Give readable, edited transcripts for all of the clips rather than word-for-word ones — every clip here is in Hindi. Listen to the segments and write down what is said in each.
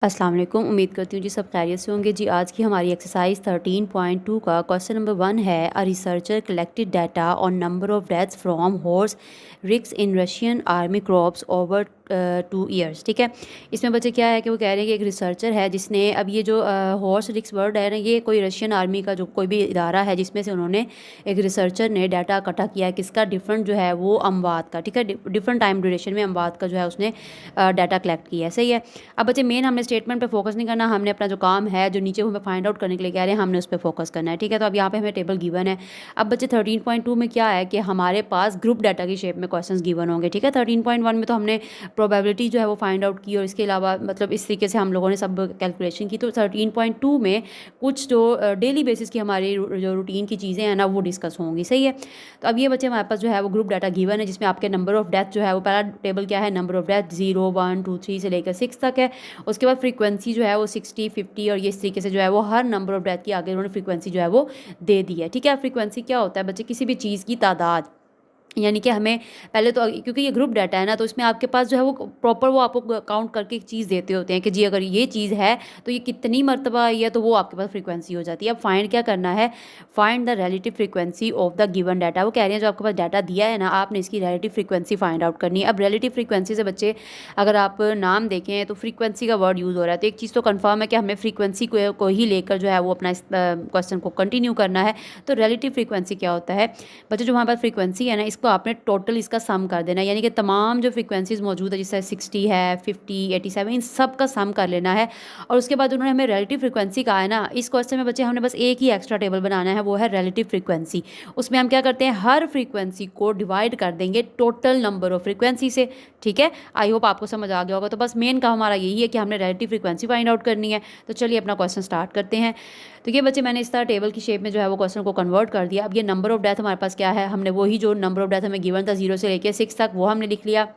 अस्सलाम वालेकुम। उम्मीद करती हूँ जी सब खैरियत से होंगे। जी आज की हमारी एक्सरसाइज 13.2 का क्वेश्चन नंबर 1 है, a researcher collected data on number of deaths from horse kicks in Russian army corps over 2 years. ठीक है, इसमें बच्चे क्या है कि वो कह रहे हैं कि एक रिसर्चर है जिसने अब ये जो हॉर्स रिक्स वर्ड है ना, ये कोई रशियन आर्मी का जो कोई भी इदारा है जिसमें से उन्होंने एक रिसर्चर ने डाटा इकट्ठा किया है किसका, डिफरेंट जो है वो अमवात का। ठीक है, डिफरेंट टाइम ड्यूरेशन में अमवात का जो है उसने डाटा कलेक्ट किया है। सही है। अब बच्चे मेन हमने स्टेटमेंट पे फोकस नहीं करना, हमने अपना जो काम है जो नीचे हमें फाइंड आउट करने के लिए कह रहे हैं हमने उस पर फोकस करना है। ठीक है, तो अब यहाँ पे हमें टेबल गिवन है। अब बच्चे 13.2 में क्या है कि हमारे पास ग्रुप डाटा की शेप में क्वेश्चंस गिवन होंगे। ठीक है, 13.1 में तो हमने प्रोबेबिलिटी जो है वो फाइंड आउट की और इसके अलावा मतलब इस तरीके से हम लोगों ने सब कैलकुलेशन की। तो 13.2 में कुछ जो डेली बेसिस की हमारी जो रूटीन की चीज़ें हैं ना वो डिस्कस होंगी। सही है, तो अब ये बच्चे हमारे पास जो है वो ग्रुप डाटा गिवन है जिसमें आपके नंबर ऑफ डेथ जो है वो पहला टेबल क्या है, नंबर ऑफ डेथ 0 1 2 3 से लेकर 6 तक है। उसके बाद फ्रीक्वेंसी जो है वो 60 50 और ये इस तरीके से जो है वो हर नंबर ऑफ डेथ की आगे उन्होंने फ्रीक्वेंसी जो है वो दे दी है। ठीक है, फ्रीक्वेंसी क्या होता है बच्चे, किसी भी चीज़ की तादाद, यानी कि हमें पहले तो क्योंकि ये ग्रुप डाटा है ना तो इसमें आपके पास जो है वो प्रॉपर वो आपको काउंट करके एक चीज़ देते होते हैं कि जी अगर ये चीज़ है तो ये कितनी मरतबा आई है, तो वो आपके पास फ्रीक्वेंसी हो जाती है। अब फाइंड क्या करना है, find the relative frequency of the given data. वो कह रहे हैं जो आपके पास डाटा दिया है ना आपने इसकी रिलेटिव फ्रीक्वेंसी फाइंड आउट करनी है। अब रिलेटिव फ्रीक्वेंसी से बच्चे अगर आप नाम देखें तो फ्रीक्वेंसी का वर्ड यूज़ हो रहा है, तो एक चीज़ तो कन्फर्म है कि हमें फ्रीक्वेंसी को ही लेकर जो है वो अपना इस क्वेश्चन को कंटिन्यू करना है। तो रिलेटिव फ्रीक्वेंसी क्या होता है बच्चे, जो हमारे पास फ्रीक्वेंसी है ना इसको आपने टोटल इसका सम कर देना है, यानी कि तमाम जो फ्रीक्वेंसीज मौजूद है जैसे 60 है 50 87 इन सब का सम कर लेना है। और उसके बाद उन्होंने हमें रिलेटिव फ्रीक्वेंसी कहा है ना, इस क्वेश्चन में बच्चे हमने बस एक ही एक्स्ट्रा टेबल बनाना है, वो है रिलेटिव फ्रीक्वेंसी। उसमें हम क्या करते हैं, हर फ्रीक्वेंसी को डिवाइड कर देंगे टोटल नंबर ऑफ फ्रीक्वेंसी से। ठीक है, आई होप आपको समझ आ गया होगा। तो बस मेन का हमारा यही है कि हमने रिलेटिव फ्रीक्वेंसी फाइंड आउट करनी है। तो चलिए अपना क्वेश्चन स्टार्ट करते हैं। तो ये बच्चे मैंने इस तरह टेबल की शेप में जो है वो क्वेश्चन को कन्वर्ट कर दिया। अब ये नंबर ऑफ डेथ हमारे पास क्या है, हमने वही जो नंबर ऑफ डेथ हमें गिवन था 0 से लेकर 6 तक वो हमने लिख लिया।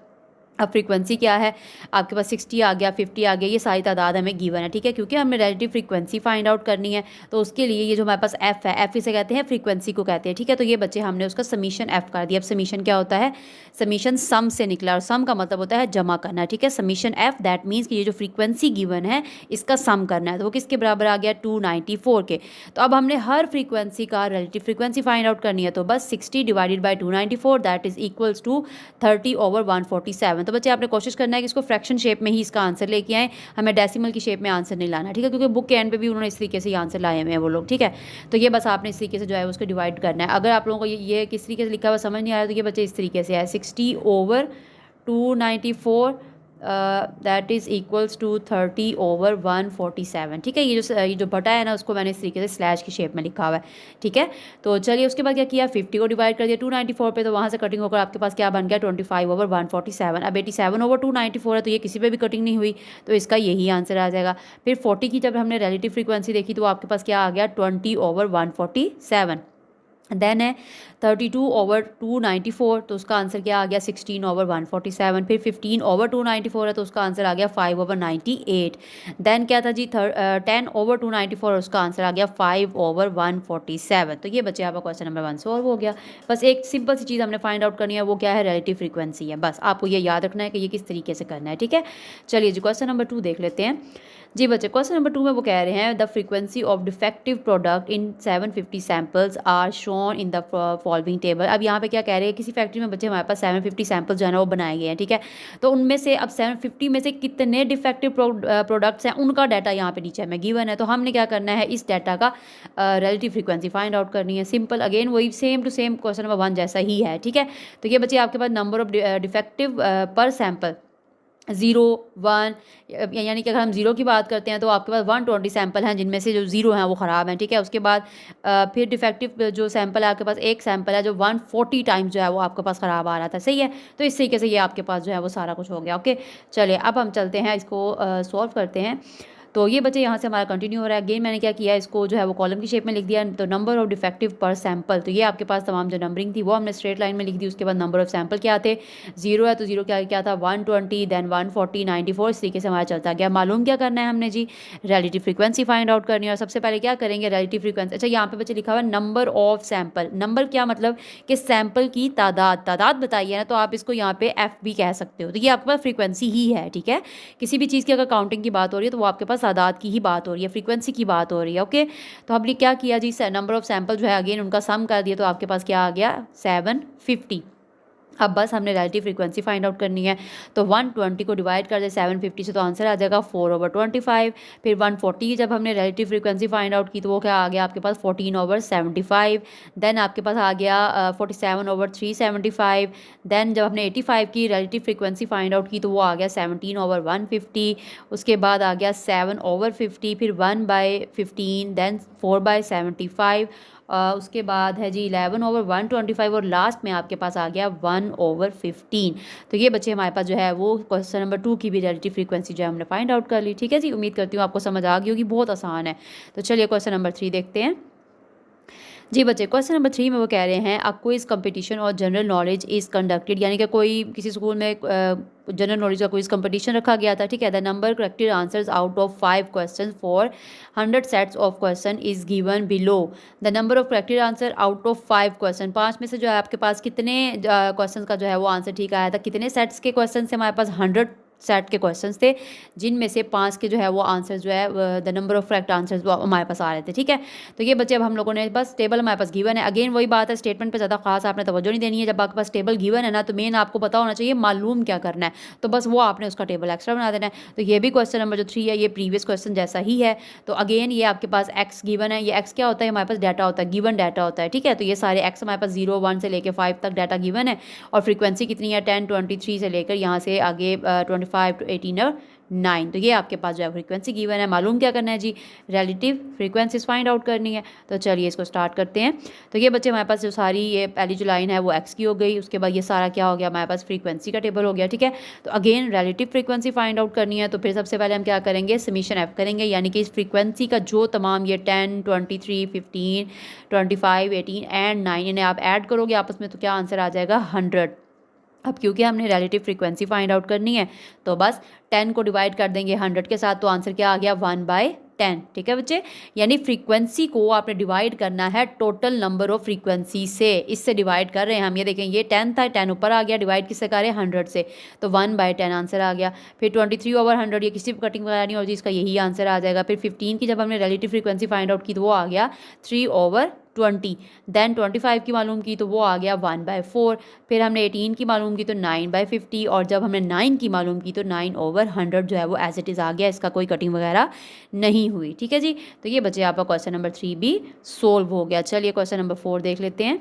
अब फ्रीक्वेंसी क्या है आपके पास, 60 आ गया 50 आ गया, ये सारी तादाद हमें गिवन है। ठीक है, क्योंकि हमें रिलेटिव फ्रीक्वेंसी फाइंड आउट करनी है तो उसके लिए ये जो हमारे पास एफ है, एफ इसे कहते हैं फ्रीक्वेंसी को कहते हैं। ठीक है, तो ये बच्चे हमने उसका समीशन एफ कर दिया। अब समीशन क्या होता है, समीशन सम से निकला और सम का मतलब होता है जमा करना। ठीक है, समीशन एफ दैट मीन्स कि ये जो फ्रीक्वेंसी गिवन है इसका सम करना है, तो वो किसके बराबर आ गया 294 के। तो अब हमने हर फ्रीक्वेंसी का रिलेटिव फ्रीक्वेंसी फाइंड आउट करनी है, तो बस 60 divided by 294 that is equals to 30 over 147। तो बच्चे आपने कोशिश करना है कि इसको फ्रैक्शन शेप में ही इसका आंसर लेके आएँ, हमें डेसिमल की शेप में आंसर नहीं लाना। ठीक है, क्योंकि बुक के एंड पे भी उन्होंने इस तरीके से ही आंसर लाए हुए हैं वो लोग। ठीक है, तो ये बस आपने इस तरीके से जो है उसको डिवाइड करना है। अगर आप लोगों को ये किस तरीके से लिखा हुआ समझ नहीं आ रहा तो ये बच्चे इस तरीके से है 60 over 294 that is equals to 30 over 147। ठीक है, ये जो बटा है ना उसको मैंने इस तरीके से स्लैश की शेप में लिखा हुआ है। ठीक है, तो चलिए उसके बाद क्या किया, 50 को डिवाइड कर दिया 294 पे, तो वहाँ से कटिंग होकर आपके पास क्या बन गया 25 ओवर 147। अब 87 ओवर 294 है तो ये किसी पे भी कटिंग नहीं हुई, तो इसका यही आंसर आ जाएगा। फिर 40 की जब हमने रिलेटिव फ्रीक्वेंसी देखी तो आपके पास क्या आ गया 20 ओवर 147। देन है 32 ओवर 294, तो उसका आंसर क्या आ गया 16 ओवर 147। फिर 15 ओवर 294 है तो उसका आंसर आ गया 5 ओवर 98। देन क्या था जी 10 ओवर 294, उसका आंसर आ गया 5 ओवर 147। तो ये बच्चे आपका क्वेश्चन नंबर 1 सॉल्व हो गया। बस एक सिंपल सी चीज़ हमने फाइंड आउट करनी है, वो क्या है, रिलेटिव फ्रीक्वेंसी है। बस आपको ये याद रखना है कि ये किस तरीके से करना है। ठीक है, चलिए जी क्वेश्चन नंबर 2 देख लेते हैं। जी बच्चे क्वेश्चन नंबर 2 में वो कह रहे हैं the frequency of defective product in 750 samples are shown in the following table. अब यहाँ पे क्या कह रहे हैं, किसी फैक्ट्री में बच्चे हमारे पास 750 सैम्पल्स जो है ना वो बनाए गए हैं। ठीक है, तो उनमें से अब 750 में से कितने डिफेक्टिव प्रोडक्ट्स हैं उनका डाटा यहाँ पे नीचे हमें गिवन है। तो हमने क्या करना है, इस डाटा का रिलेटिव फ्रीक्वेंसी फाइंड आउट करनी है। सिंपल, अगेन वही same to same question number 1 जैसा ही है। ठीक है, तो ये बच्चे आपके पास नंबर ऑफ डिफेक्टिव पर सैम्पल 0 1, यानी कि अगर हम 0 की बात करते हैं तो आपके पास 120 सैंपल हैं जिनमें से जो 0 हैं वो ख़राब हैं। ठीक है, उसके बाद फिर डिफेक्टिव जो सैंपल है आपके पास एक सैंपल है जो 140 टाइम्स जो है वो आपके पास ख़राब आ रहा था। सही है, तो इस तरीके से ये आपके पास जो है वो सारा कुछ हो गया। ओके, चलिए अब हम चलते हैं इसको सॉल्व करते हैं। तो ये बच्चे यहाँ से हमारा कंटिन्यू हो रहा है। अगेन मैंने क्या किया, इसको जो है वो कॉलम की शेप में लिख दिया। तो नंबर ऑफ डिफेक्टिव पर सैंपल, तो ये आपके पास तमाम जो नंबरिंग थी वो हमने स्ट्रेट लाइन में लिख दी। उसके बाद नंबर ऑफ सैंपल क्या थे, 0 है तो 0 क्या था 120, देन 140, 94, इस तरीके से हमारा चलता गया। मालूम क्या करना है हमने जी, रिलेटिव फ्रीक्वेंसी फाइंड आउट करनी है। और सबसे पहले क्या करेंगे, रिलेटिव फ्रीक्वेंसी। अच्छा यहाँ पे बच्चे लिखा हुआ है नंबर ऑफ सैंपल, नंबर क्या मतलब कि सैंपल की तादाद बताइए ना, तो आप इसको यहाँ पे एफ भी कह सकते हो। तो ये आपके पास फ्रीक्वेंसी ही है, ठीक है। किसी भी चीज़ की अगर काउंटिंग की बात हो रही है तो वो आपके पास तादाद की ही बात हो रही है, फ्रीक्वेंसी की बात हो रही है, ओके। तो हमने क्या किया जी, नंबर ऑफ सैंपल जो है अगेन उनका सम कर दिया, तो आपके पास क्या आ गया 750। अब बस हमने रिलेटिव फ्रीक्वेंसी फाइंड आउट करनी है। तो 120 को डिवाइड कर दे 750 से, तो आंसर आ जाएगा 4/25। फिर 140 की जब हमने रिलेटिव फ्रीक्वेंसी फाइंड आउट की तो वो क्या आ गया आपके पास 14/75। देन आपके पास आ गया 47/375। देन जब हमने 85 की रिलेटिव फ्रीक्वेंसी फाइंड आउट की तो वो आ गया 17/150। उसके बाद आ गया 7/50, फिर 1/15, देन 4/75। उसके बाद है जी 11/125 और लास्ट में आपके पास आ गया 1/15। तो ये बच्चे हमारे पास जो है वो क्वेश्चन नंबर 2 की भी रिलेटिव फ्रीक्वेंसी जो है हमने फाइंड आउट कर ली, ठीक है जी। उम्मीद करती हूँ आपको समझ आ गई होगी, बहुत आसान है। तो चलिए क्वेश्चन नंबर 3 देखते हैं जी बच्चे। क्वेश्चन नंबर 3 में वो कह रहे हैं अ क्विज कंपटीशन और जनरल नॉलेज इज़ कंडक्टेड, यानी कि कोई किसी स्कूल में जनरल नॉलेज का क्विज कंपटीशन रखा गया था, ठीक है। The number corrected answers out of 5 question for 100 sets of question is given below. The number of corrected answer out of 5 question, 5 में से जो है आपके पास कितने क्वेश्चन का जो है वो आंसर ठीक आया था, कितने सेट्स के क्वेश्चन से हमारे पास 100 सेट के क्वेश्चंस थे, जिनमें से 5 के जो है वो आंसर जो है the number of correct answers वो हमारे पास आ रहे थे, ठीक है। तो ये बच्चे अब हम लोगों ने बस टेबल हमारे पास गिवन है। अगेन वही बात है, स्टेटमेंट पे ज़्यादा खास आपने तवज्जो नहीं देनी है। जब आपके पास टेबल गिवन है ना तो मेन आपको पता होना चाहिए मालूम क्या करना है, तो बस वो आपने उसका टेबल एक्स्ट्रा बना देना है। तो ये भी क्वेश्चन नंबर जो 3 है ये प्रीवियस क्वेश्चन जैसा ही है। तो अगेन ये आपके पास एक्स गिवन है, ये एक्स क्या होता है हमारे पास डाटा होता है, गिवन डाटा होता है, ठीक है। तो ये सारे एक्स हमारे पास 0, 1 से लेकर 5 तक डाटा गिवन है। और फ्रीक्वेंसी कितनी है 10, 23 से लेकर यहाँ से आगे 25 to 18 और 9। तो ये आपके पास जो है फ्रीक्वेंसी गिवन है। मालूम क्या करना है जी, रिलेटिव फ्रीक्वेंसीज फाइंड आउट करनी है। तो चलिए इसको स्टार्ट करते हैं। तो ये बच्चे हमारे पास जो सारी ये पहली जो लाइन है वो एक्स की हो गई, उसके बाद ये सारा क्या हो गया हमारे पास फ्रीक्वेंसी का टेबल हो गया, ठीक है। तो again relative frequency find out करनी है, तो फिर सबसे पहले हम क्या करेंगे, समीशन एफ करेंगे, यानी कि इस फ्रीक्वेंसी का जो तमाम ये 10, 23, 15, 25, 18 एंड 9 इन्हें आप ऐड करोगे आपस में तो क्या आंसर आ जाएगा 100। अब क्योंकि हमने रिलेटिव फ्रीक्वेंसी फाइंड आउट करनी है तो बस 10 को डिवाइड कर देंगे 100 के साथ, तो आंसर क्या आ गया 1/10, ठीक है बच्चे। यानी फ्रीक्वेंसी को आपने डिवाइड करना है टोटल नंबर ऑफ फ्रीक्वेंसी से, इससे डिवाइड कर रहे हैं हम। ये देखें ये 10 था, 10 ऊपर आ गया, डिवाइड किससे कर रहे हैं 100 से, तो 1/10 आंसर आ गया। फिर 23/100 ये किसी कटिंग वगैरह नहीं होती, इसका यही आंसर आ जाएगा। फिर 15 की जब हमने रिलेटिव फ्रीक्वेंसी फाइंड आउट की तो वो आ गया 3/20। देन 25 की मालूम की तो वो आ गया 1/4। फिर हमने 18 की मालूम की तो 9/50, और जब हमने 9 की मालूम की तो 9/100 जो है वो एज इट इज़ आ गया, इसका कोई कटिंग वगैरह नहीं हुई, ठीक है जी। तो ये बच्चे आपका क्वेश्चन नंबर 3 भी सोल्व हो गया। चलिए क्वेश्चन नंबर 4 देख लेते हैं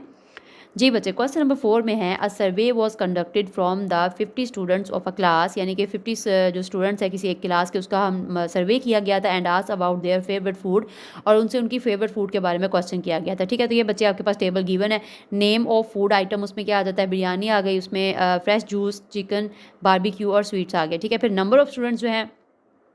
जी बच्चे। क्वेश्चन नंबर 4 में है a survey was conducted from the 50 students of a class, यानी कि 50 जो स्टूडेंट्स है किसी एक क्लास के, उसका हम सर्वे किया गया था। And asked about their favourite food, और उनसे उनकी फेवरेट फूड के बारे में क्वेश्चन किया गया था, ठीक है। तो ये बच्चे आपके पास टेबल गिवन है, नेम ऑफ फूड आइटम उसमें क्या आ जाता है, बिरयानी आ गई, उसमें फ्रेश जूस, चिकन, बारबेक्यू और स्वीट्स आ गए, ठीक है। फिर नंबर ऑफ स्टूडेंट्स जो हैं,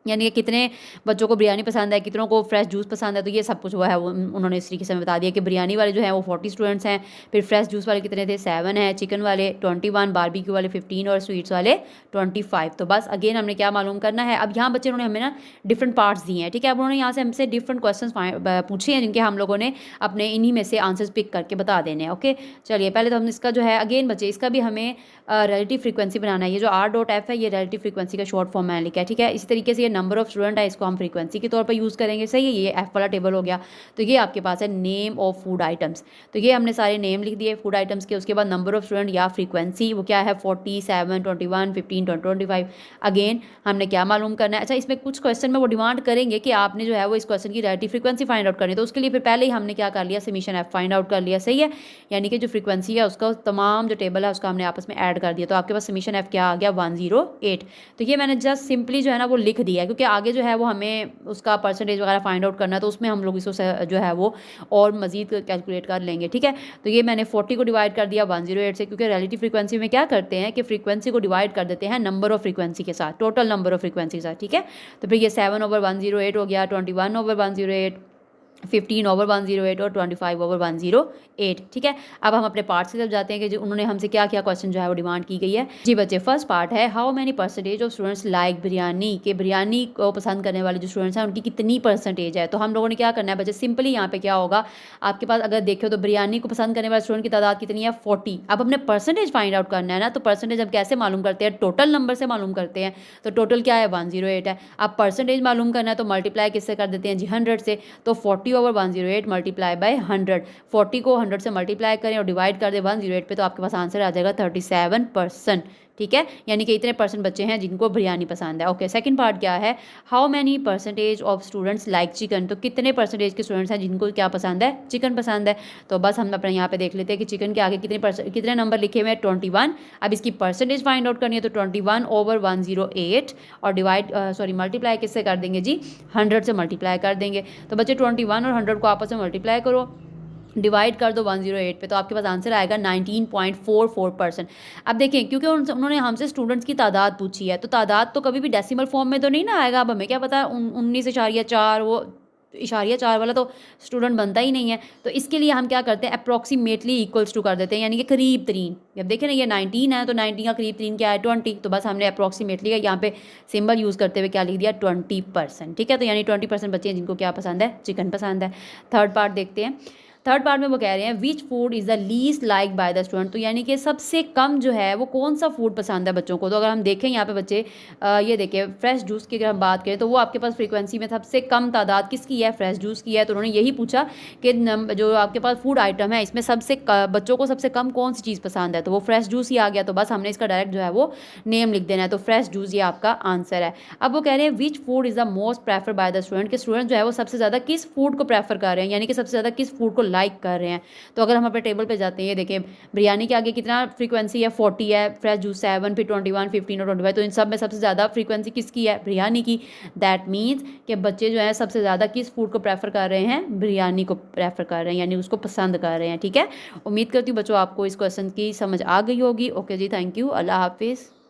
यानी कि कितने बच्चों को बिरयानी पसंद है, कितनों को फ्रेश जूस पसंद है, तो ये सब कुछ वो है वो उन्होंने इस तरीके से हमें बता दिया कि बिरयानी वाले जो हैं वो 40 स्टूडेंट्स हैं। फिर फ्रेश जूस वाले कितने थे 7 हैं, चिकन वाले 21, बारबेक्यू वाले 15 और स्वीट्स वाले 25। तो बस अगेन हमने क्या मालूम करना है। अब यहाँ बच्चे उन्होंने हमें ना डिफरेंट पार्ट्स दिए हैं, ठीक है। अब उन्होंने यहाँ से हमसे डिफरेंट क्वेश्चन पूछे हैं जिनके हम लोगों ने अपने इन्हीं में से आंसर्स पिक करके बता देने हैं, ओके। चलिए पहले तो हम इसका जो है अगेन बच्चे इसका भी हमें रिलेटिव फ्रीक्वेंसी बनाना है। ये जो R.F है ये रिलेटिव फ्रीक्वेंसी का शॉर्ट फॉर्म मैंने लिखा है, ठीक है। इसी तरीके से ये नंबर ऑफ स्टूडेंट है, इसको हम फ्रीक्वेंसी के तौर पर यूज़ करेंगे, सही है। ये एफ वाला टेबल हो गया। तो ये आपके पास है नेम ऑफ फूड आइटम्स, तो ये हमने सारे नेम लिख दिए फूड आइटम्स के। उसके बाद नंबर ऑफ स्टूडेंट या फ्रीक्वेंसी वो क्या है 47, 21, 15, 25। अगेन हमने क्या मालूम करना है। अच्छा इसमें कुछ क्वेश्चन में वो डिमांड करेंगे कि आपने जो है वो इस क्वेश्चन की रिलेटिव फ्रीक्वेंसी फाइंड आउट करनी है, तो उसके लिए फिर पहले ही हमने क्या कर लिया, समीशन एफ फाइंड आउट कर लिया, सही है। यानी कि जो फ्रीक्वेंसी है उसका तमाम जो टेबल है उसका हमने आपस में ऐड कर दिया, तो आपके पास समीशन एफ क्या आ गया 108। तो ये मैंने जस्ट सिंपली जो है ना वो लिख दिया लिया, क्योंकि आगे जो है वो हमें उसका परसेंटेज वगैरह फाइंड आउट करना है, तो उसमें हम लोग इसको जो है वो और मज़ीद कैलकुलेट कर लेंगे, ठीक है। तो ये मैंने 40 को डिवाइड कर दिया 108 से, क्योंकि रिलेटिव फ्रीक्वेंसी में क्या करते हैं कि फ्रीक्वेंसी को डिवाइड कर देते हैं नंबर ऑफ फ्रीक्वेंसी के साथ, टोटल नंबर ऑफ फ्रीक्वेंसी के साथ, ठीक है। तो फिर ये 7/108 हो गया, 21/108, 15/108 और 25/108, ठीक है। अब हम अपने पार्ट की तरफ जाते हैं कि जो उन्होंने हमसे क्या क्या क्वेश्चन जो है वो डिमांड की गई है। जी बच्चे, फर्स्ट पार्ट है how many percentage of students like biryani, के बिरयानी को पसंद करने वाले जो स्टूडेंट्स हैं उनकी कितनी परसेंटेज है। तो हम लोगों ने क्या करना है बच्चे, सिंपली यहाँ पे क्या होगा, आपके पास अगर देखो तो बिरयानी को पसंद करने वाले स्टूडेंट की तादाद कितनी है, 40। अब हमने परसेंटेज फाइंड आउट करना है ना, तो परसेंटेज हम कैसे मालूम करते हैं, टोटल नंबर से मालूम करते हैं। तो टोटल क्या है, 108 है। अब परसेंटेज मालूम करना है तो मल्टीप्लाई किससे कर देते हैं जी, 100 से। तो 40/108 मल्टीप्लाई बाय 100, 40 को 100 से मल्टीप्लाई करें और डिवाइड कर दें 108 पे, तो आपके पास आंसर आ जाएगा 37%, ठीक है। यानी कि इतने परसेंट बच्चे हैं जिनको बिरयानी पसंद है। ओके, सेकंड पार्ट क्या है, how many percentage of students like chicken, तो कितने परसेंटेज के स्टूडेंट्स हैं जिनको क्या पसंद है, चिकन पसंद है। तो बस हम अपने यहाँ पे देख लेते हैं कि चिकन के आगे कितने नंबर लिखे हुए हैं, 21। अब इसकी परसेंटेज फाइंड आउट करनी है, तो 21/108 और मल्टीप्लाई किससे कर देंगे जी, 100 से मल्टीप्लाई कर देंगे। तो बच्चे 21 और 100 को आपस में मल्टीप्लाई करो, डिवाइड कर दो 108 पे, तो आपके पास आंसर आएगा 19.44%। अब देखें, क्योंकि उन्होंने हमसे स्टूडेंट्स की तादाद पूछी है, तो तादाद तो कभी भी डेसिमल फॉर्म में तो नहीं ना आएगा। अब हमें क्या पता है 19.4, वो इशारिया 4 वाला तो स्टूडेंट बनता ही नहीं है। तो इसके लिए हम क्या करते हैं, अप्रॉक्सीमेटली इक्वल्स टू कर देते हैं, यानी कि करीब तरीन। जब देखें ना ये 19 है, तो 19 का करीब तरीन क्या है, 20। तो बस हमने अप्रॉक्सीमेटली का यहाँ पे सिंबल यूज़ करते हुए क्या लिख दिया, 20%, ठीक है। तो यानी 20% बच्चे हैं जिनको क्या पसंद है, चिकन पसंद है। थर्ड पार्ट देखते हैं। थर्ड पार्ट में वो कह रहे हैं which food is the least like by the student, तो यानी कि सबसे कम जो है वो कौन सा फूड पसंद है बच्चों को। तो अगर हम देखें यहाँ पे बच्चे, ये देखिए फ्रेश जूस की अगर हम बात करें, तो वो आपके पास फ्रीक्वेंसी में सबसे कम तादाद किसकी है, फ्रेश जूस की है। तो उन्होंने यही पूछा कि जो आपके पास फूड आइटम है इसमें बच्चों को सबसे कम कौन सी चीज़ पसंद है, तो वो फ्रेश जूस ही आ गया। तो बस हमने इसका डायरेक्ट जो है वो नेम लिख देना है, तो फ्रेश जूस ये आपका आंसर है। अब वो कह रहे हैं which food is the most prefer by the student, के स्टूडेंट जो है वो सबसे ज़्यादा किस फूड को प्रेफर कर रहे हैं, यानी कि सबसे ज़्यादा किस फूड को लाइक कर रहे हैं। तो अगर हम अपने टेबल पे जाते हैं, ये देखिए बिरयानी के आगे कितना फ्रीक्वेंसी है, 40 है, फ्रेश जूस 7, फिर 21, 15 और 25। तो इन सब में सबसे ज़्यादा फ्रीक्वेंसी किसकी है, बिरयानी की। दैट मीन्स कि बच्चे जो है सबसे ज़्यादा किस फूड को प्रेफर कर रहे हैं, बिरयानी को प्रेफर कर रहे हैं, यानी उसको पसंद कर रहे हैं, ठीक है। उम्मीद करती हूँ बच्चों आपको इस क्वेश्चन की समझ आ गई होगी। ओके जी, थैंक यू, अल्लाह हाफिज़।